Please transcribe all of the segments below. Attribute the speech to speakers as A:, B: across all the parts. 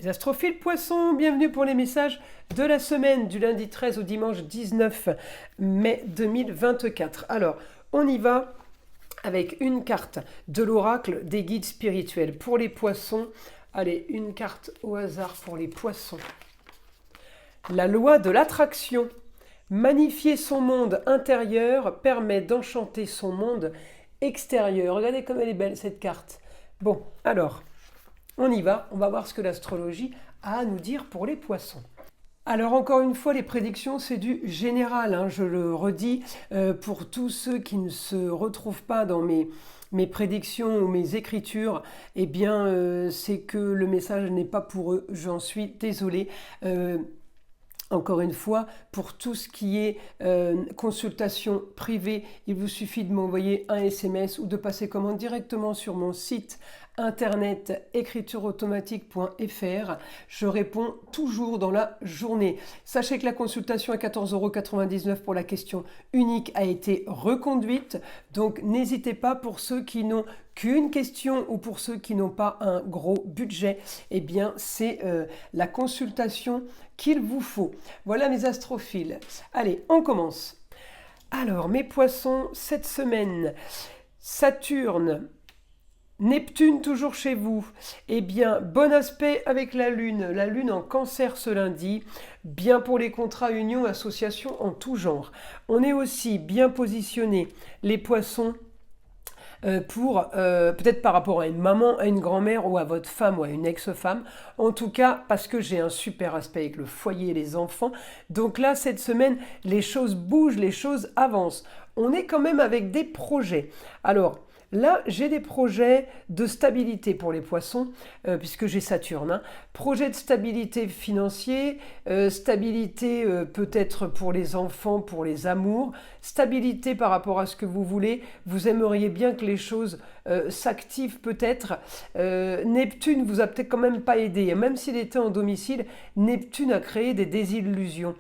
A: Les astrophiles poissons, bienvenue pour les messages de la semaine du lundi 13 au dimanche 19 mai 2024. Alors, on y va avec une carte de l'oracle des guides spirituels pour les poissons. Allez, une carte au hasard pour les poissons. La loi de l'attraction. Magnifier son monde intérieur permet d'enchanter son monde extérieur. Regardez comme elle est belle cette carte. Bon, alors, on y va, on va voir ce que l'astrologie a à nous dire pour les poissons. Alors encore une fois, les prédictions, c'est du général, hein, je le redis, pour tous ceux qui ne se retrouvent pas dans mes prédictions ou mes écritures, eh bien, c'est que le message n'est pas pour eux, j'en suis désolée. Encore une fois, pour tout ce qui est consultation privée, il vous suffit de m'envoyer un SMS ou de passer commande directement sur mon site internet écritureautomatique.fr. Je réponds toujours dans la journée. Sachez que la consultation à 14,99 € pour la question unique a été reconduite. Donc n'hésitez pas, pour ceux qui n'ont qu'une question ou pour ceux qui n'ont pas un gros budget, eh bien c'est la consultation qu'il vous faut. Voilà mes astrophiles. Allez, on commence. Alors mes poissons, cette semaine, Saturne, Neptune toujours chez vous. Eh bien, bon aspect avec la Lune en Cancer ce lundi. Bien pour les contrats, unions, associations en tout genre. On est aussi bien positionné, les poissons, pour peut-être par rapport à une maman, à une grand-mère ou à votre femme ou à une ex-femme. En tout cas, parce que j'ai un super aspect avec le foyer et les enfants. Donc là, cette semaine, les choses bougent, les choses avancent. On est quand même avec des projets. Alors, là, j'ai des projets de stabilité pour les poissons, puisque j'ai Saturne. Hein. Projet de stabilité financier, stabilité peut-être pour les enfants, pour les amours, stabilité par rapport à ce que vous voulez. Vous aimeriez bien que les choses s'activent peut-être. Neptune vous a peut-être quand même pas aidé. Même s'il était en domicile, Neptune a créé des désillusions.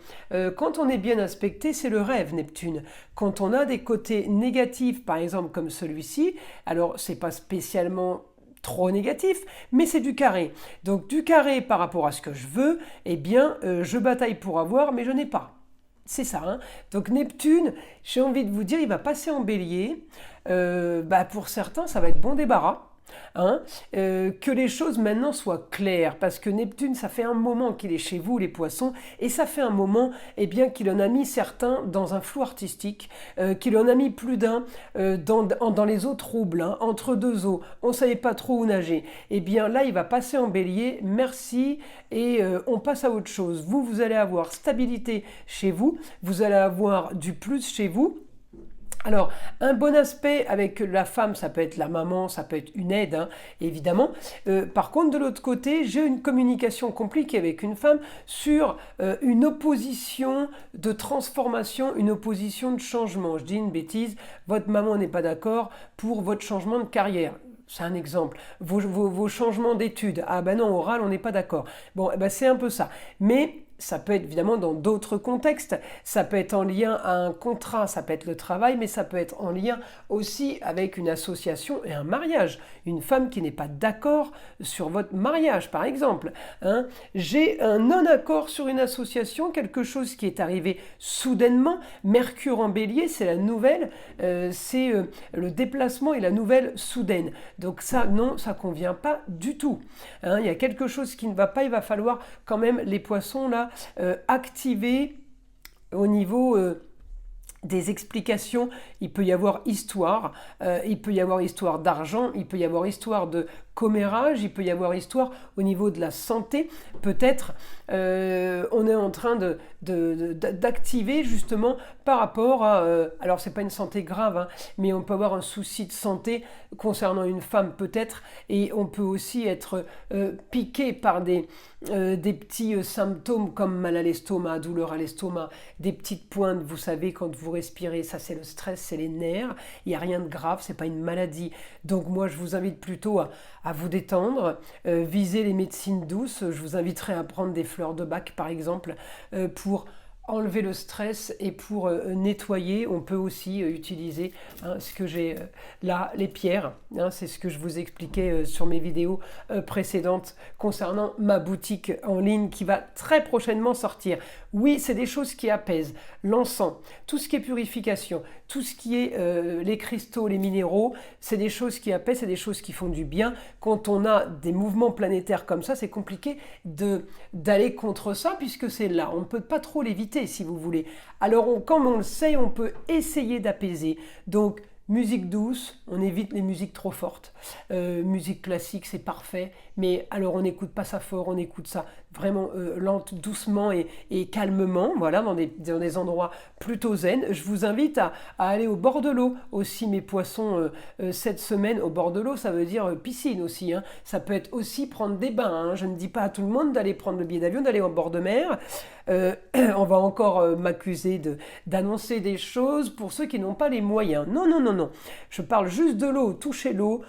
A: Quand on est bien aspecté, c'est le rêve, Neptune. Quand on a des côtés négatifs, par exemple comme celui-ci, alors c'est pas spécialement trop négatif, mais c'est du carré. Donc du carré par rapport à ce que je veux, eh bien je bataille pour avoir, mais je n'ai pas. C'est ça. Hein. Donc Neptune, j'ai envie de vous dire, il va passer en bélier. Pour certains, ça va être bon débarras. Hein, que les choses maintenant soient claires, parce que Neptune, ça fait un moment qu'il est chez vous, les poissons, et ça fait un moment qu'il en a mis certains dans un flou artistique, qu'il en a mis plus d'un dans les eaux troubles, hein, entre deux eaux, on ne savait pas trop où nager. Et bien là, il va passer en bélier, merci, et on passe à autre chose. Vous allez avoir stabilité chez vous, vous allez avoir du plus chez vous. Alors, un bon aspect avec la femme, ça peut être la maman, ça peut être une aide, hein, évidemment. Par contre, de l'autre côté, j'ai une communication compliquée avec une femme sur une opposition de transformation, une opposition de changement. Je dis une bêtise, votre maman n'est pas d'accord pour votre changement de carrière. C'est un exemple. Vos changements d'études. Ah ben non, oral, on n'est pas d'accord. Bon, c'est un peu ça. Mais ça peut être évidemment dans d'autres contextes, ça peut être en lien à un contrat, ça peut être le travail, mais ça peut être en lien aussi avec une association et un mariage. Une femme qui n'est pas d'accord sur votre mariage, par exemple. Hein. J'ai un non-accord sur une association, quelque chose qui est arrivé soudainement. Mercure en bélier, c'est la nouvelle, c'est le déplacement et la nouvelle soudaine. Donc ça, non, ça ne convient pas du tout. Hein. Il y a quelque chose qui ne va pas, il va falloir quand même, les poissons, là, activer au niveau des explications. Il peut y avoir histoire, il peut y avoir histoire d'argent, il peut y avoir histoire de commérage, il peut y avoir histoire au niveau de la santé. Peut-être on est en train d'activer justement par rapport à... alors c'est pas une santé grave, hein, mais on peut avoir un souci de santé concernant une femme peut-être, et on peut aussi être piqué par des petits symptômes comme mal à l'estomac, douleur à l'estomac, des petites pointes, vous savez, quand vous respirez, ça c'est le stress, c'est les nerfs, il n'y a rien de grave, c'est pas une maladie. Donc moi je vous invite plutôt à vous détendre, viser les médecines douces. Je vous inviterai à prendre des fleurs de bac par exemple pour enlever le stress et pour nettoyer, on peut aussi utiliser ce que j'ai là, les pierres. C'est ce que je vous expliquais sur mes vidéos précédentes concernant ma boutique en ligne qui va très prochainement sortir. Oui, c'est des choses qui apaisent. L'encens, tout ce qui est purification, tout ce qui est les cristaux, les minéraux, c'est des choses qui apaisent, c'est des choses qui font du bien. Quand on a des mouvements planétaires comme ça, c'est compliqué d'aller contre ça puisque c'est là. On ne peut pas trop l'éviter si vous voulez. Alors comme on le sait, on peut essayer d'apaiser. Donc musique douce, on évite les musiques trop fortes. Musique classique, c'est parfait. Mais alors on n'écoute pas ça fort, on écoute ça vraiment lente, doucement et calmement, voilà, dans des endroits plutôt zen. Je vous invite à aller au bord de l'eau aussi, mes poissons, cette semaine. Au bord de l'eau, ça veut dire piscine aussi. Ça peut être aussi prendre des bains. Je ne dis pas à tout le monde d'aller prendre le billet d'avion, d'aller au bord de mer. On va encore m'accuser d'annoncer des choses pour ceux qui n'ont pas les moyens. Non, non, non, non. Je parle juste de l'eau, toucher l'eau,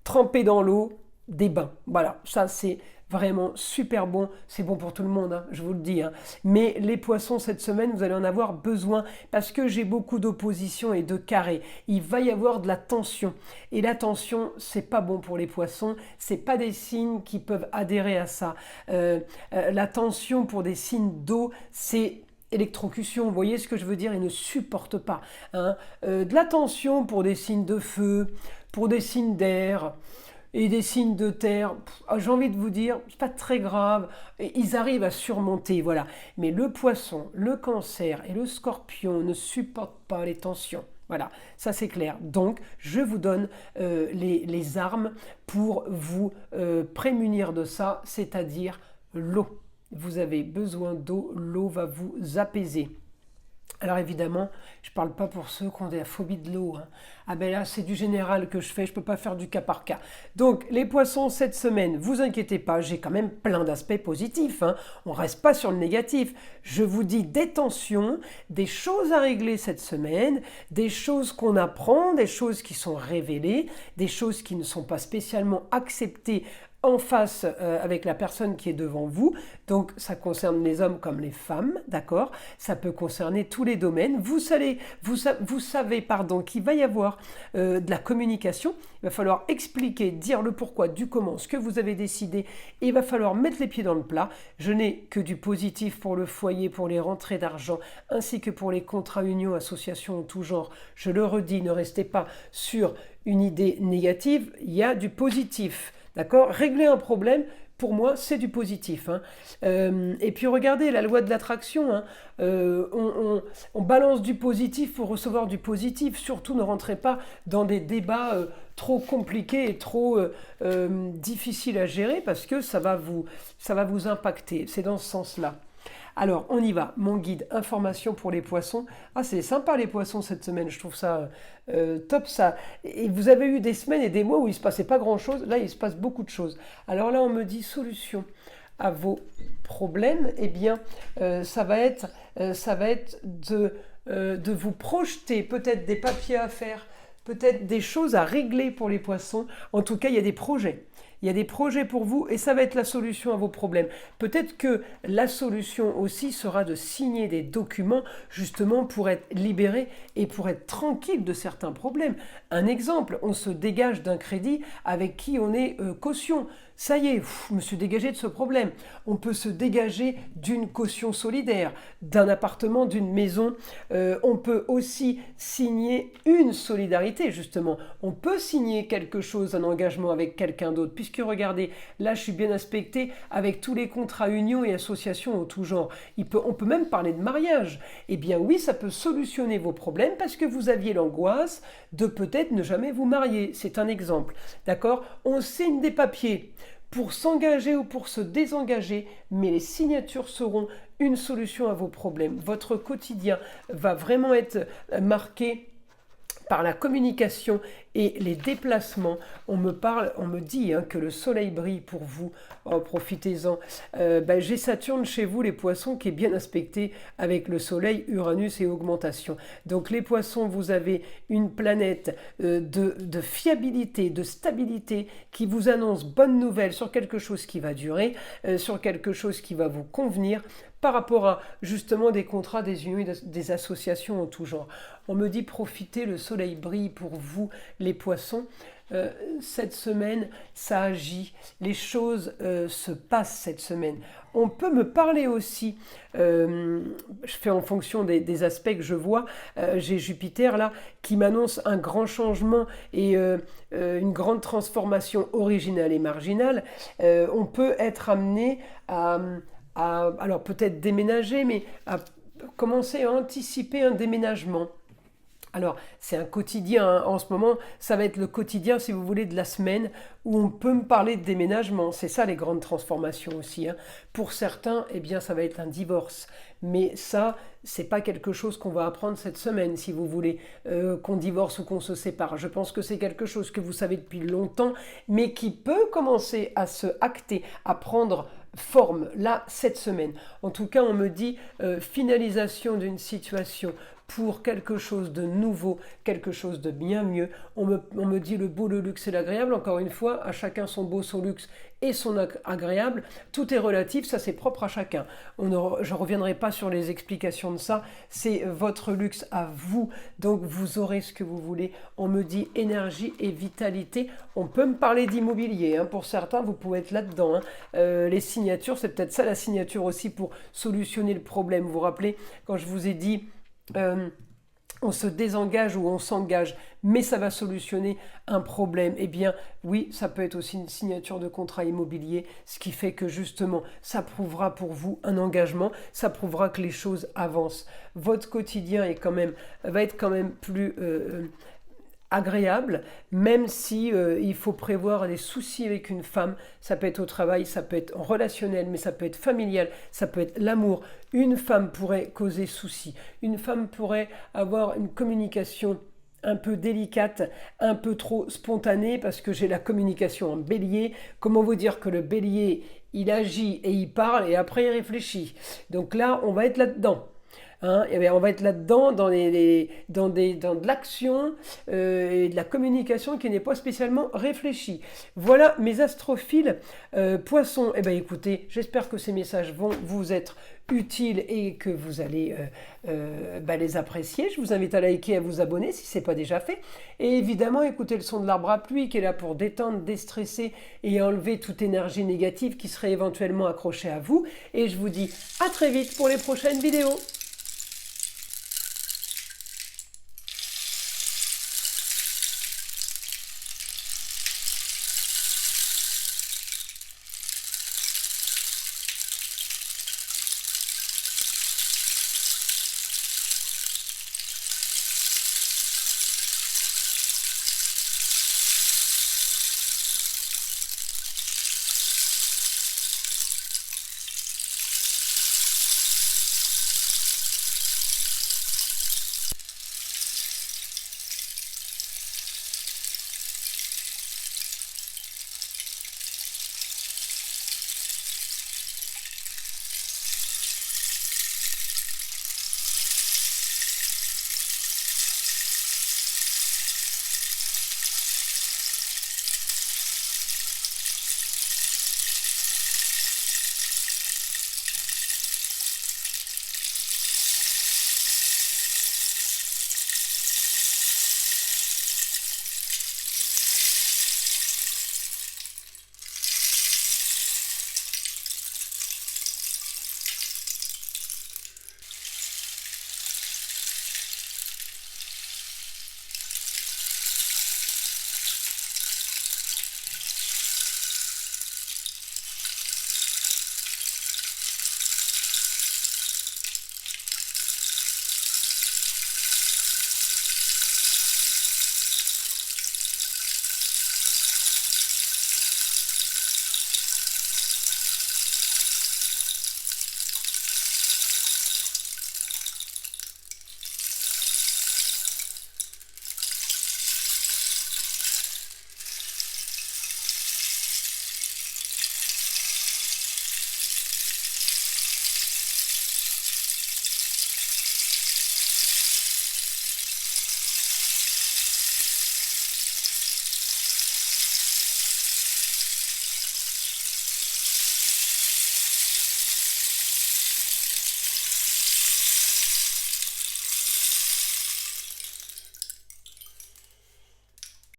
A: tremper dans l'eau, des bains. Voilà, ça c'est vraiment super bon. C'est bon pour tout le monde, je vous le dis. Mais les poissons, cette semaine, vous allez en avoir besoin parce que j'ai beaucoup d'opposition et de carrés. Il va y avoir de la tension. Et la tension, c'est pas bon pour les poissons. C'est pas des signes qui peuvent adhérer à ça. La tension pour des signes d'eau, c'est électrocution, vous voyez ce que je veux dire, ils ne supportent pas. De la tension pour des signes de feu, pour des signes d'air et des signes de terre, j'ai envie de vous dire, c'est pas très grave, ils arrivent à surmonter, voilà. Mais le poisson, le cancer et le scorpion ne supportent pas les tensions. Voilà, ça c'est clair. Donc, je vous donne les armes pour vous prémunir de ça, c'est-à-dire l'eau. Vous avez besoin d'eau, l'eau va vous apaiser. Alors évidemment, je ne parle pas pour ceux qui ont de la phobie de l'eau. Ah ben là, c'est du général que je fais, je ne peux pas faire du cas par cas. Donc les poissons, cette semaine, vous inquiétez pas, j'ai quand même plein d'aspects positifs. On ne reste pas sur le négatif. Je vous dis des tensions, des choses à régler cette semaine, des choses qu'on apprend, des choses qui sont révélées, des choses qui ne sont pas spécialement acceptées en face avec la personne qui est devant vous. Donc ça concerne les hommes comme les femmes, d'accord? Ça peut concerner tous les domaines. Vous savez qu'il va y avoir de la communication. Il va falloir expliquer, dire le pourquoi, du comment, ce que vous avez décidé. Et il va falloir mettre les pieds dans le plat. Je n'ai que du positif pour le foyer, pour les rentrées d'argent, ainsi que pour les contrats unions, associations en tout genre. Je le redis, ne restez pas sur une idée négative. Il y a du positif. D'accord? Régler un problème, pour moi, c'est du positif. Et puis regardez, la loi de l'attraction, on balance du positif pour recevoir du positif. Surtout, ne rentrez pas dans des débats trop compliqués et trop difficiles à gérer parce que ça va vous impacter. C'est dans ce sens-là. Alors, on y va. Mon guide, information pour les poissons. Ah, c'est sympa les poissons cette semaine, je trouve ça top ça. Et vous avez eu des semaines et des mois où il ne se passait pas grand-chose. Là, il se passe beaucoup de choses. Alors là, on me dit solution à vos problèmes. Eh bien, ça va être de vous projeter peut-être des papiers à faire, peut-être des choses à régler pour les poissons. En tout cas, il y a des projets. Il y a des projets pour vous et ça va être la solution à vos problèmes. Peut-être que la solution aussi sera de signer des documents justement pour être libéré et pour être tranquille de certains problèmes. Un exemple, on se dégage d'un crédit avec qui on est caution. Ça y est, je me suis dégagé de ce problème. On peut se dégager d'une caution solidaire, d'un appartement, d'une maison. On peut aussi signer une solidarité, justement. On peut signer quelque chose, un engagement avec quelqu'un d'autre. Puisque regardez, là je suis bien inspecté avec tous les contrats unions et associations en tout genre. On peut même parler de mariage. Eh bien oui, ça peut solutionner vos problèmes parce que vous aviez l'angoisse de peut-être ne jamais vous marier. C'est un exemple. D'accord? On signe des papiers pour s'engager ou pour se désengager, mais les signatures seront une solution à vos problèmes. Votre quotidien va vraiment être marqué par la communication Et les déplacements, on me dit hein, que le soleil brille pour vous. Oh, profitez-en. J'ai Saturne chez vous, les poissons, qui est bien aspecté avec le soleil, Uranus et augmentation. Donc les poissons, vous avez une planète de fiabilité, de stabilité, qui vous annonce bonne nouvelle sur quelque chose qui va durer, sur quelque chose qui va vous convenir, par rapport à justement des contrats, des unions, des associations en tout genre. On me dit profitez, le soleil brille pour vous, les poissons. Cette semaine, ça agit, les choses se passent cette semaine. On peut me parler aussi, je fais en fonction des aspects que je vois, j'ai Jupiter là qui m'annonce un grand changement et une grande transformation originale et marginale. On peut être amené alors peut-être déménager, mais à commencer à anticiper un déménagement. Alors, c'est un quotidien, hein. En ce moment, ça va être le quotidien, si vous voulez, de la semaine, où on peut me parler de déménagement. C'est ça, les grandes transformations aussi, hein. Pour certains, eh bien, ça va être un divorce. Mais ça, c'est pas quelque chose qu'on va apprendre cette semaine, si vous voulez, qu'on divorce ou qu'on se sépare. Je pense que c'est quelque chose que vous savez depuis longtemps, mais qui peut commencer à se acter, à prendre forme, là, cette semaine. En tout cas, on me dit finalisation d'une situation, pour quelque chose de nouveau, quelque chose de bien mieux. On me dit le beau, le luxe et l'agréable. Encore une fois, à chacun son beau, son luxe et son agréable. Tout est relatif, ça c'est propre à chacun. Je ne reviendrai pas sur les explications de ça. C'est votre luxe à vous, donc vous aurez ce que vous voulez. On me dit énergie et vitalité. On peut me parler d'immobilier, hein. Pour certains, vous pouvez être là-dedans, hein. Les signatures, c'est peut-être ça la signature aussi pour solutionner le problème. Vous vous rappelez, quand je vous ai dit... on se désengage ou on s'engage, mais ça va solutionner un problème. Eh bien, oui, ça peut être aussi une signature de contrat immobilier, ce qui fait que justement, ça prouvera pour vous un engagement, ça prouvera que les choses avancent. Votre quotidien va être quand même plus agréable, même si il faut prévoir des soucis avec une femme. Ça peut être au travail, ça peut être relationnel, mais ça peut être familial, ça peut être l'amour. Une femme pourrait causer souci, une femme pourrait avoir une communication un peu délicate, un peu trop spontanée, parce que j'ai la communication en bélier. Comment vous dire que le bélier, il agit et il parle et après il réfléchit. Donc là, on va être là-dedans. Hein, et bien on va être là-dedans dans de l'action et de la communication qui n'est pas spécialement réfléchie. Voilà mes astrophiles poissons. Eh bien écoutez, j'espère que ces messages vont vous être utiles et que vous allez les apprécier. Je vous invite à liker, à vous abonner si ce n'est pas déjà fait. Et évidemment, écoutez le son de l'arbre à pluie qui est là pour détendre, déstresser et enlever toute énergie négative qui serait éventuellement accrochée à vous. Et je vous dis à très vite pour les prochaines vidéos.